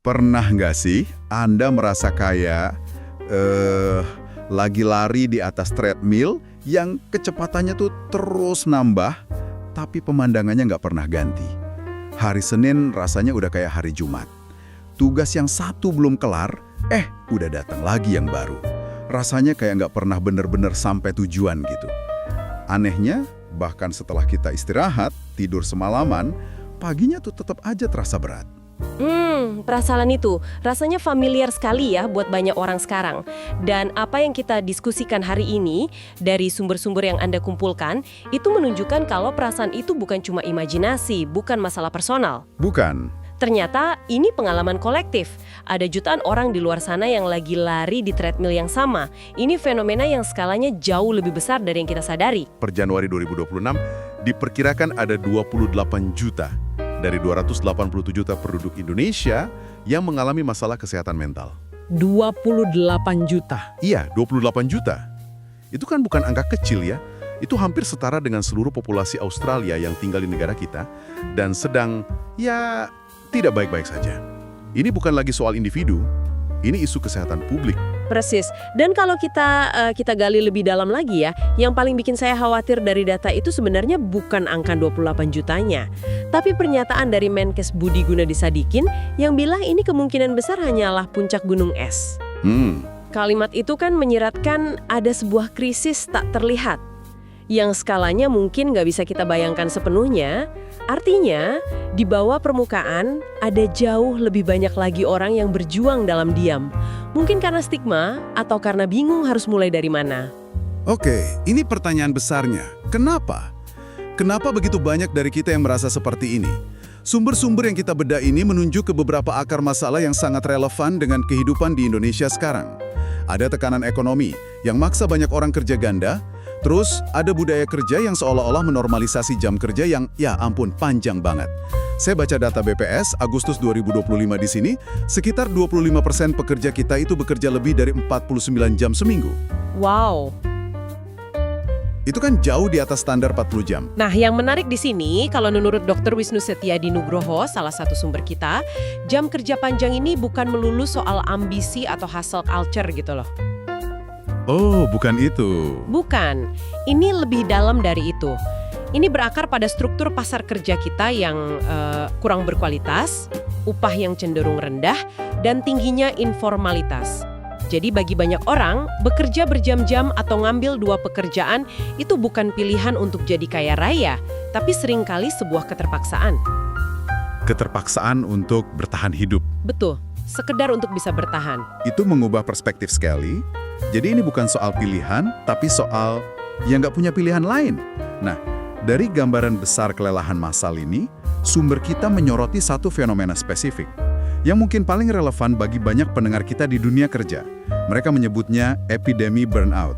Pernah nggak sih Anda merasa kayak lagi lari di atas treadmill yang kecepatannya tuh terus nambah, tapi pemandangannya nggak pernah ganti? Hari Senin rasanya udah kayak hari Jumat. Tugas yang satu belum kelar, udah datang lagi yang baru. Rasanya kayak nggak pernah bener-bener sampai tujuan gitu. Anehnya, bahkan setelah kita istirahat, tidur semalaman, paginya tuh tetap aja terasa berat. Perasaan itu rasanya familiar sekali ya buat banyak orang sekarang. Dan apa yang kita diskusikan hari ini dari sumber-sumber yang Anda kumpulkan, itu menunjukkan kalau perasaan itu bukan cuma imajinasi, bukan masalah personal. Bukan. Ternyata ini pengalaman kolektif. Ada jutaan orang di luar sana yang lagi lari di treadmill yang sama. Ini fenomena yang skalanya jauh lebih besar dari yang kita sadari. Per Januari 2026, diperkirakan ada 28 juta dari 287 juta penduduk Indonesia yang mengalami masalah kesehatan mental. 28 juta. Iya, 28 juta. Itu kan bukan angka kecil ya. Itu hampir setara dengan seluruh populasi Australia yang tinggal di negara kita dan sedang, tidak baik-baik saja. Ini bukan lagi soal individu, ini isu kesehatan publik. Persis. Dan kalau kita gali lebih dalam lagi ya, yang paling bikin saya khawatir dari data itu sebenarnya bukan angka 28 jutanya, tapi pernyataan dari Menkes Budi Gunadisadikin yang bilang ini kemungkinan besar hanyalah puncak gunung es. Kalimat itu kan menyiratkan ada sebuah krisis tak terlihat, yang skalanya mungkin nggak bisa kita bayangkan sepenuhnya. Artinya, di bawah permukaan ada jauh lebih banyak lagi orang yang berjuang dalam diam. Mungkin karena stigma atau karena bingung harus mulai dari mana. Oke, ini pertanyaan besarnya. Kenapa? Kenapa begitu banyak dari kita yang merasa seperti ini? Sumber-sumber yang kita bedah ini menunjuk ke beberapa akar masalah yang sangat relevan dengan kehidupan di Indonesia sekarang. Ada tekanan ekonomi yang maksa banyak orang kerja ganda. Terus, ada budaya kerja yang seolah-olah menormalisasi jam kerja yang, panjang banget. Saya baca data BPS, Agustus 2025 di sini, sekitar 25% pekerja kita itu bekerja lebih dari 49 jam seminggu. Wow. Itu kan jauh di atas standar 40 jam. Nah, yang menarik di sini, kalau menurut Dr. Wisnu Setiadi Nugroho, salah satu sumber kita, jam kerja panjang ini bukan melulu soal ambisi atau hustle culture gitu loh. Oh, bukan itu. Bukan. Ini lebih dalam dari itu. Ini berakar pada struktur pasar kerja kita yang kurang berkualitas, upah yang cenderung rendah, dan tingginya informalitas. Jadi bagi banyak orang, bekerja berjam-jam atau ngambil dua pekerjaan itu bukan pilihan untuk jadi kaya raya, tapi seringkali sebuah keterpaksaan. Keterpaksaan untuk bertahan hidup. Betul, sekedar untuk bisa bertahan. Itu mengubah perspektif sekali. Jadi ini bukan soal pilihan, tapi soal yang nggak punya pilihan lain. Nah, dari gambaran besar kelelahan massal ini, sumber kita menyoroti satu fenomena spesifik yang mungkin paling relevan bagi banyak pendengar kita di dunia kerja. Mereka menyebutnya epidemi burnout.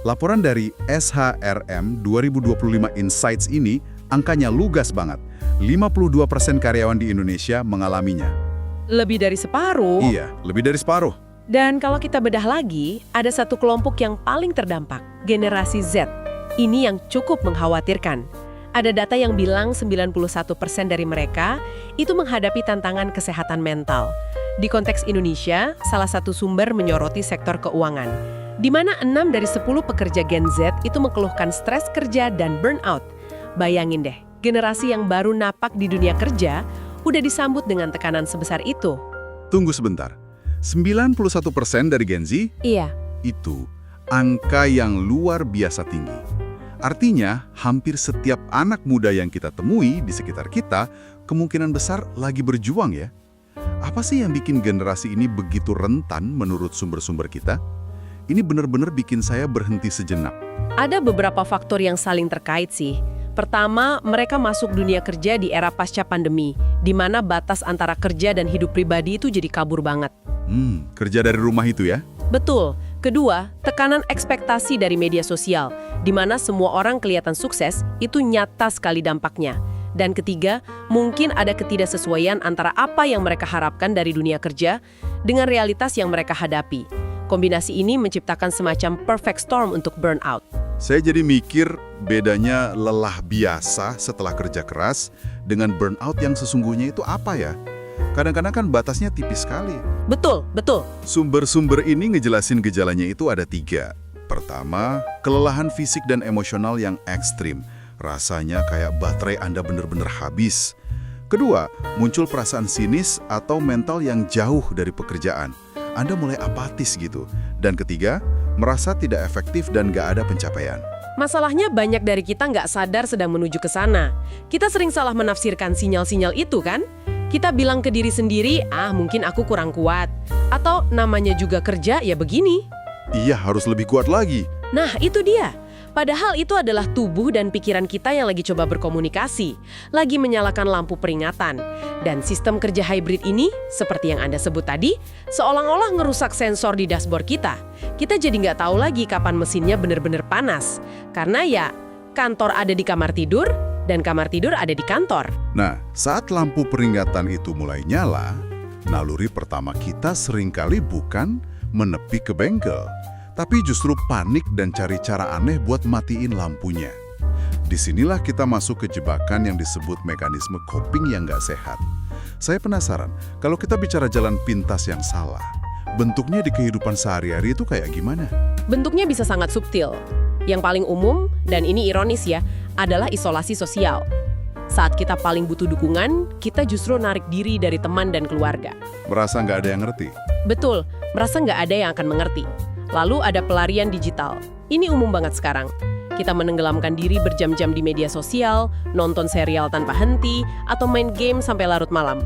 Laporan dari SHRM 2025 Insights ini, angkanya lugas banget. 52% karyawan di Indonesia mengalaminya. Lebih dari separuh. Iya, lebih dari separuh. Dan kalau kita bedah lagi, ada satu kelompok yang paling terdampak, generasi Z. Ini yang cukup mengkhawatirkan. Ada data yang bilang 91% dari mereka itu menghadapi tantangan kesehatan mental. Di konteks Indonesia, salah satu sumber menyoroti sektor keuangan, di mana 6 dari 10 pekerja Gen Z itu mengeluhkan stres kerja dan burnout. Bayangin deh, generasi yang baru napak di dunia kerja udah disambut dengan tekanan sebesar itu. Tunggu sebentar. 91% dari Gen Z? Iya. Itu angka yang luar biasa tinggi. Artinya, hampir setiap anak muda yang kita temui di sekitar kita, kemungkinan besar lagi berjuang ya. Apa sih yang bikin generasi ini begitu rentan menurut sumber-sumber kita? Ini benar-benar bikin saya berhenti sejenak. Ada beberapa faktor yang saling terkait sih. Pertama, mereka masuk dunia kerja di era pasca pandemi, di mana batas antara kerja dan hidup pribadi itu jadi kabur banget. Kerja dari rumah itu ya? Betul. Kedua, tekanan ekspektasi dari media sosial, di mana semua orang kelihatan sukses, itu nyata sekali dampaknya. Dan ketiga, mungkin ada ketidaksesuaian antara apa yang mereka harapkan dari dunia kerja dengan realitas yang mereka hadapi. Kombinasi ini menciptakan semacam perfect storm untuk burnout. Saya jadi mikir bedanya lelah biasa setelah kerja keras dengan burnout yang sesungguhnya itu apa ya? Kadang-kadang kan batasnya tipis sekali. Betul, betul. Sumber-sumber ini ngejelasin gejalanya itu ada 3. Pertama, kelelahan fisik dan emosional yang ekstrim. Rasanya kayak baterai Anda benar-benar habis. Kedua, muncul perasaan sinis atau mental yang jauh dari pekerjaan. Anda mulai apatis gitu. Dan ketiga, merasa tidak efektif dan gak ada pencapaian. Masalahnya banyak dari kita nggak sadar sedang menuju ke sana. Kita sering salah menafsirkan sinyal-sinyal itu kan? Kita bilang ke diri sendiri, mungkin aku kurang kuat. Atau namanya juga kerja, ya begini. Iya, harus lebih kuat lagi. Nah, itu dia. Padahal itu adalah tubuh dan pikiran kita yang lagi coba berkomunikasi, lagi menyalakan lampu peringatan. Dan sistem kerja hybrid ini, seperti yang Anda sebut tadi, seolah-olah ngerusak sensor di dashboard kita. Kita jadi nggak tahu lagi kapan mesinnya benar-benar panas. Karena ya, kantor ada di kamar tidur, dan kamar tidur ada di kantor. Nah, saat lampu peringatan itu mulai nyala, naluri pertama kita seringkali bukan menepi ke bengkel, tapi justru panik dan cari cara aneh buat matiin lampunya. Disinilah kita masuk ke jebakan yang disebut mekanisme coping yang nggak sehat. Saya penasaran, kalau kita bicara jalan pintas yang salah, bentuknya di kehidupan sehari-hari itu kayak gimana? Bentuknya bisa sangat subtil. Yang paling umum, dan ini ironis ya, adalah isolasi sosial. Saat kita paling butuh dukungan, kita justru narik diri dari teman dan keluarga. Merasa nggak ada yang ngerti? Betul, merasa nggak ada yang akan mengerti. Lalu ada pelarian digital. Ini umum banget sekarang. Kita menenggelamkan diri berjam-jam di media sosial, nonton serial tanpa henti, atau main game sampai larut malam.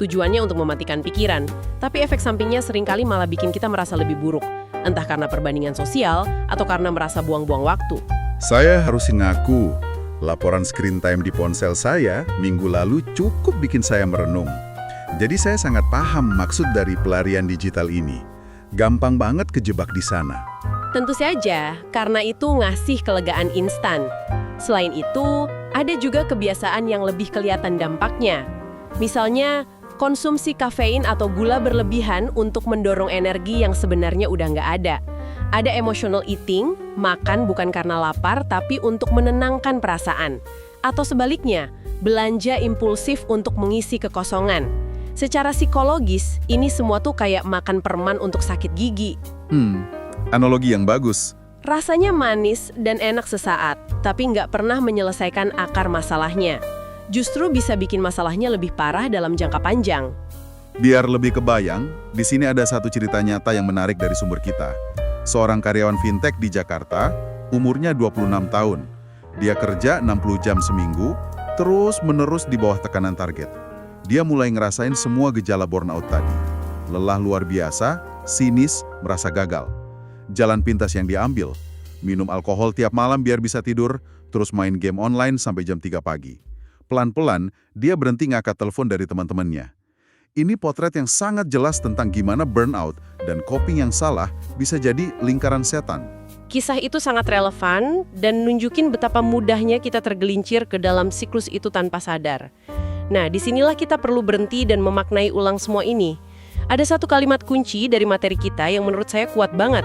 Tujuannya untuk mematikan pikiran, tapi efek sampingnya seringkali malah bikin kita merasa lebih buruk. Entah karena perbandingan sosial, atau karena merasa buang-buang waktu. Saya harus ngaku, laporan screen time di ponsel saya minggu lalu cukup bikin saya merenung. Jadi saya sangat paham maksud dari pelarian digital ini. Gampang banget kejebak di sana. Tentu saja, karena itu ngasih kelegaan instan. Selain itu, ada juga kebiasaan yang lebih kelihatan dampaknya. Misalnya, konsumsi kafein atau gula berlebihan untuk mendorong energi yang sebenarnya udah nggak ada. Ada emotional eating, makan bukan karena lapar tapi untuk menenangkan perasaan. Atau sebaliknya, belanja impulsif untuk mengisi kekosongan. Secara psikologis, ini semua tuh kayak makan permen untuk sakit gigi. Analogi yang bagus. Rasanya manis dan enak sesaat, tapi nggak pernah menyelesaikan akar masalahnya. Justru bisa bikin masalahnya lebih parah dalam jangka panjang. Biar lebih kebayang, di sini ada satu cerita nyata yang menarik dari sumber kita. Seorang karyawan fintech di Jakarta, umurnya 26 tahun. Dia kerja 60 jam seminggu, terus-menerus di bawah tekanan target. Dia mulai ngerasain semua gejala burnout tadi. Lelah luar biasa, sinis, merasa gagal. Jalan pintas yang diambil, minum alkohol tiap malam biar bisa tidur, terus main game online sampai jam 3 pagi. Pelan-pelan, dia berhenti ngangkat telepon dari teman-temannya. Ini potret yang sangat jelas tentang gimana burnout dan coping yang salah bisa jadi lingkaran setan. Kisah itu sangat relevan dan nunjukin betapa mudahnya kita tergelincir ke dalam siklus itu tanpa sadar. Nah, disinilah kita perlu berhenti dan memaknai ulang semua ini. Ada satu kalimat kunci dari materi kita yang menurut saya kuat banget.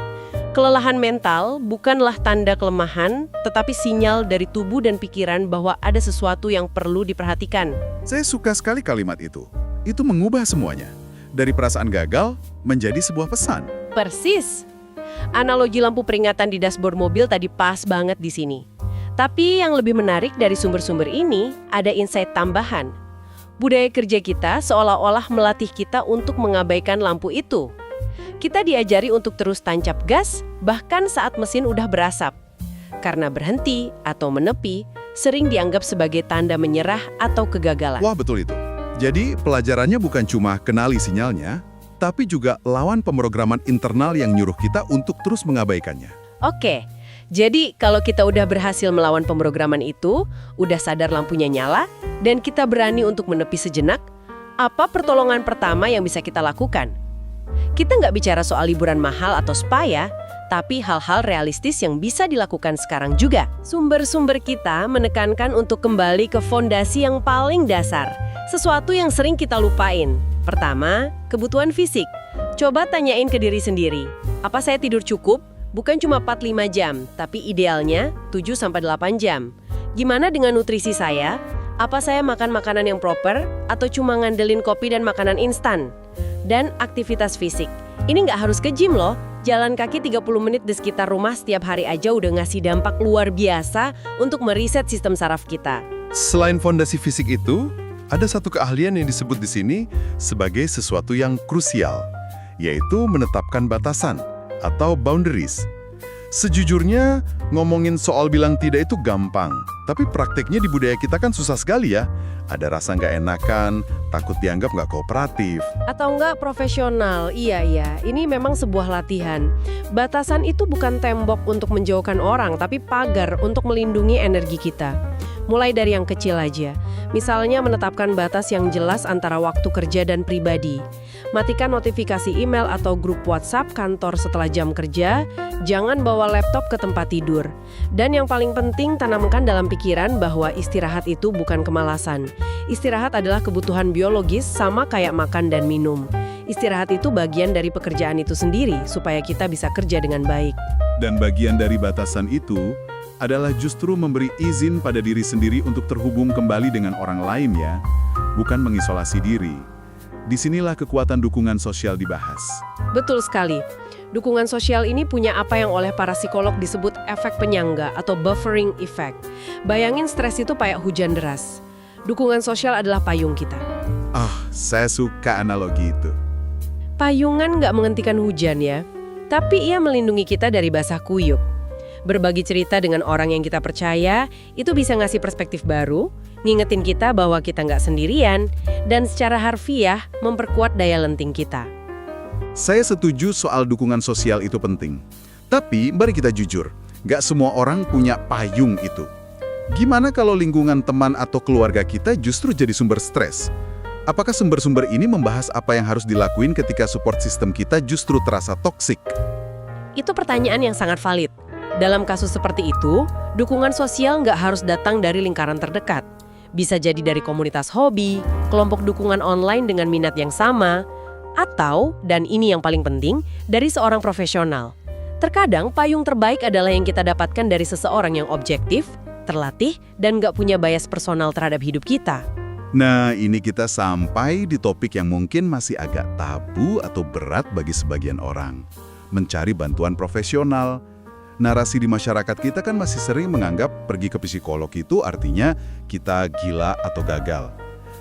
Kelelahan mental bukanlah tanda kelemahan, tetapi sinyal dari tubuh dan pikiran bahwa ada sesuatu yang perlu diperhatikan. Saya suka sekali kalimat itu. Itu mengubah semuanya. Dari perasaan gagal menjadi sebuah pesan. Persis. Analogi lampu peringatan di dashboard mobil tadi pas banget di sini. Tapi yang lebih menarik dari sumber-sumber ini, ada insight tambahan. Budaya kerja kita seolah-olah melatih kita untuk mengabaikan lampu itu. Kita diajari untuk terus tancap gas, bahkan saat mesin udah berasap. Karena berhenti atau menepi, sering dianggap sebagai tanda menyerah atau kegagalan. Wah, betul itu. Jadi, pelajarannya bukan cuma kenali sinyalnya, tapi juga lawan pemrograman internal yang nyuruh kita untuk terus mengabaikannya. Oke, jadi kalau kita udah berhasil melawan pemrograman itu, udah sadar lampunya nyala, dan kita berani untuk menepi sejenak, apa pertolongan pertama yang bisa kita lakukan? Kita nggak bicara soal liburan mahal atau spa ya, tapi hal-hal realistis yang bisa dilakukan sekarang juga. Sumber-sumber kita menekankan untuk kembali ke fondasi yang paling dasar, sesuatu yang sering kita lupain. Pertama, kebutuhan fisik. Coba tanyain ke diri sendiri, apa saya tidur cukup? Bukan cuma 4-5 jam, tapi idealnya 7-8 jam. Gimana dengan nutrisi saya? Apa saya makan makanan yang proper atau cuma ngandelin kopi dan makanan instan? Dan aktivitas fisik. Ini nggak harus ke gym loh. Jalan kaki 30 menit di sekitar rumah setiap hari aja udah ngasih dampak luar biasa untuk meriset sistem saraf kita. Selain fondasi fisik itu, ada satu keahlian yang disebut di sini sebagai sesuatu yang krusial, yaitu menetapkan batasan atau boundaries. Sejujurnya, ngomongin soal bilang tidak itu gampang, tapi prakteknya di budaya kita kan susah sekali ya. Ada rasa nggak enakan, takut dianggap nggak kooperatif. Atau nggak profesional, iya. Ini memang sebuah latihan. Batasan itu bukan tembok untuk menjauhkan orang, tapi pagar untuk melindungi energi kita. Mulai dari yang kecil aja. Misalnya menetapkan batas yang jelas antara waktu kerja dan pribadi. Matikan notifikasi email atau grup WhatsApp kantor setelah jam kerja. Jangan bawa laptop ke tempat tidur. Dan yang paling penting, tanamkan dalam pikiran bahwa istirahat itu bukan kemalasan. Istirahat adalah kebutuhan biologis sama kayak makan dan minum. Istirahat itu bagian dari pekerjaan itu sendiri supaya kita bisa kerja dengan baik. Dan bagian dari batasan itu adalah justru memberi izin pada diri sendiri untuk terhubung kembali dengan orang lain ya, bukan mengisolasi diri. Disinilah kekuatan dukungan sosial dibahas. Betul sekali. Dukungan sosial ini punya apa yang oleh para psikolog disebut efek penyangga atau buffering effect. Bayangin stres itu kayak hujan deras. Dukungan sosial adalah payung kita. Saya suka analogi itu. Payungan nggak menghentikan hujan ya, tapi ia melindungi kita dari basah kuyup. Berbagi cerita dengan orang yang kita percaya, itu bisa ngasih perspektif baru, ngingetin kita bahwa kita nggak sendirian, dan secara harfiah memperkuat daya lenting kita. Saya setuju soal dukungan sosial itu penting. Tapi mari kita jujur, nggak semua orang punya payung itu. Gimana kalau lingkungan teman atau keluarga kita justru jadi sumber stres? Apakah sumber-sumber ini membahas apa yang harus dilakuin ketika support system kita justru terasa toksik? Itu pertanyaan yang sangat valid. Dalam kasus seperti itu, dukungan sosial nggak harus datang dari lingkaran terdekat. Bisa jadi dari komunitas hobi, kelompok dukungan online dengan minat yang sama, atau, dan ini yang paling penting, dari seorang profesional. Terkadang payung terbaik adalah yang kita dapatkan dari seseorang yang objektif, terlatih, dan nggak punya bias personal terhadap hidup kita. Nah, ini kita sampai di topik yang mungkin masih agak tabu atau berat bagi sebagian orang. Mencari bantuan profesional. Narasi di masyarakat kita kan masih sering menganggap pergi ke psikolog itu artinya kita gila atau gagal.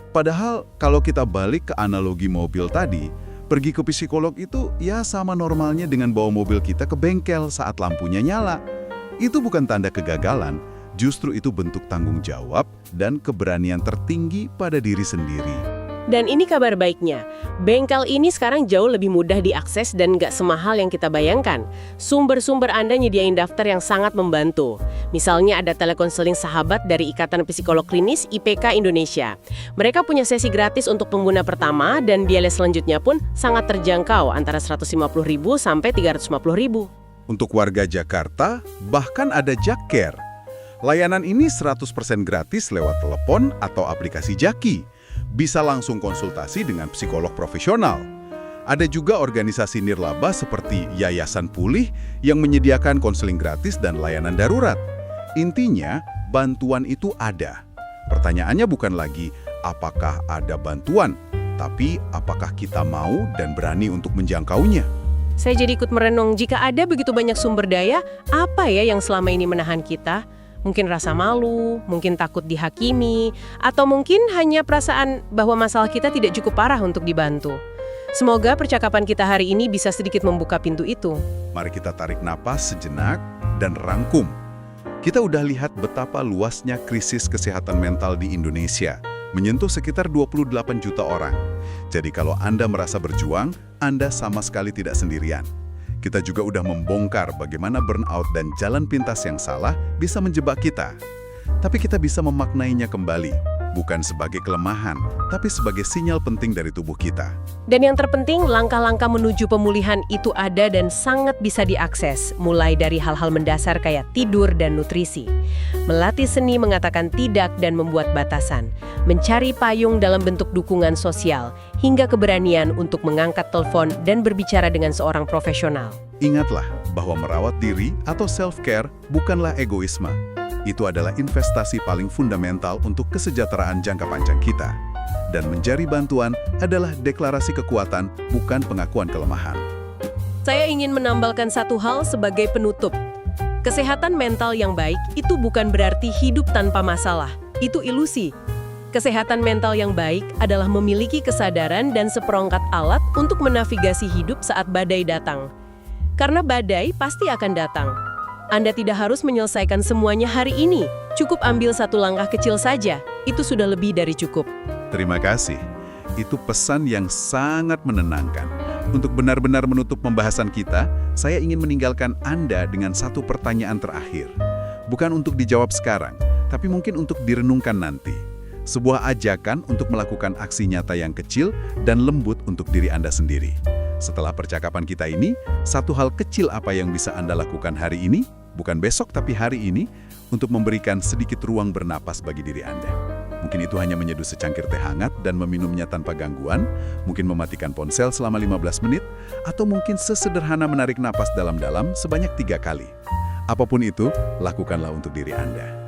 Padahal kalau kita balik ke analogi mobil tadi, pergi ke psikolog itu ya sama normalnya dengan bawa mobil kita ke bengkel saat lampunya nyala. Itu bukan tanda kegagalan, justru itu bentuk tanggung jawab dan keberanian tertinggi pada diri sendiri. Dan ini kabar baiknya, bengkel ini sekarang jauh lebih mudah diakses dan nggak semahal yang kita bayangkan. Sumber-sumber Anda nyediain daftar yang sangat membantu. Misalnya ada telekonseling sahabat dari Ikatan Psikolog Klinis IPK Indonesia. Mereka punya sesi gratis untuk pengguna pertama dan biaya selanjutnya pun sangat terjangkau antara Rp150.000 sampai Rp350.000. Untuk warga Jakarta, bahkan ada Jakcare. Layanan ini 100% gratis lewat telepon atau aplikasi Jaki. Bisa langsung konsultasi dengan psikolog profesional. Ada juga organisasi nirlaba seperti Yayasan Pulih yang menyediakan konseling gratis dan layanan darurat. Intinya, bantuan itu ada. Pertanyaannya bukan lagi apakah ada bantuan, tapi apakah kita mau dan berani untuk menjangkaunya. Saya jadi ikut merenung, jika ada begitu banyak sumber daya, apa ya yang selama ini menahan kita? Mungkin rasa malu, mungkin takut dihakimi, atau mungkin hanya perasaan bahwa masalah kita tidak cukup parah untuk dibantu. Semoga percakapan kita hari ini bisa sedikit membuka pintu itu. Mari kita tarik napas sejenak dan rangkum. Kita udah lihat betapa luasnya krisis kesehatan mental di Indonesia, menyentuh sekitar 28 juta orang. Jadi kalau Anda merasa berjuang, Anda sama sekali tidak sendirian. Kita juga udah membongkar bagaimana burnout dan jalan pintas yang salah bisa menjebak kita. Tapi kita bisa memaknainya kembali, bukan sebagai kelemahan, tapi sebagai sinyal penting dari tubuh kita. Dan yang terpenting, langkah-langkah menuju pemulihan itu ada dan sangat bisa diakses, mulai dari hal-hal mendasar kayak tidur dan nutrisi. Melatih seni mengatakan tidak dan membuat batasan, mencari payung dalam bentuk dukungan sosial, hingga keberanian untuk mengangkat telepon dan berbicara dengan seorang profesional. Ingatlah bahwa merawat diri atau self-care bukanlah egoisme. Itu adalah investasi paling fundamental untuk kesejahteraan jangka panjang kita. Dan mencari bantuan adalah deklarasi kekuatan, bukan pengakuan kelemahan. Saya ingin menambahkan satu hal sebagai penutup. Kesehatan mental yang baik itu bukan berarti hidup tanpa masalah. Itu ilusi. Kesehatan mental yang baik adalah memiliki kesadaran dan seperangkat alat untuk menavigasi hidup saat badai datang. Karena badai pasti akan datang. Anda tidak harus menyelesaikan semuanya hari ini. Cukup ambil satu langkah kecil saja. Itu sudah lebih dari cukup. Terima kasih. Itu pesan yang sangat menenangkan. Untuk benar-benar menutup pembahasan kita, saya ingin meninggalkan Anda dengan satu pertanyaan terakhir. Bukan untuk dijawab sekarang, tapi mungkin untuk direnungkan nanti. Sebuah ajakan untuk melakukan aksi nyata yang kecil dan lembut untuk diri Anda sendiri. Setelah percakapan kita ini, satu hal kecil apa yang bisa Anda lakukan hari ini, bukan besok tapi hari ini, untuk memberikan sedikit ruang bernapas bagi diri Anda. Mungkin itu hanya menyeduh secangkir teh hangat dan meminumnya tanpa gangguan, mungkin mematikan ponsel selama 15 menit, atau mungkin sesederhana menarik napas dalam-dalam sebanyak 3 kali. Apapun itu, lakukanlah untuk diri Anda.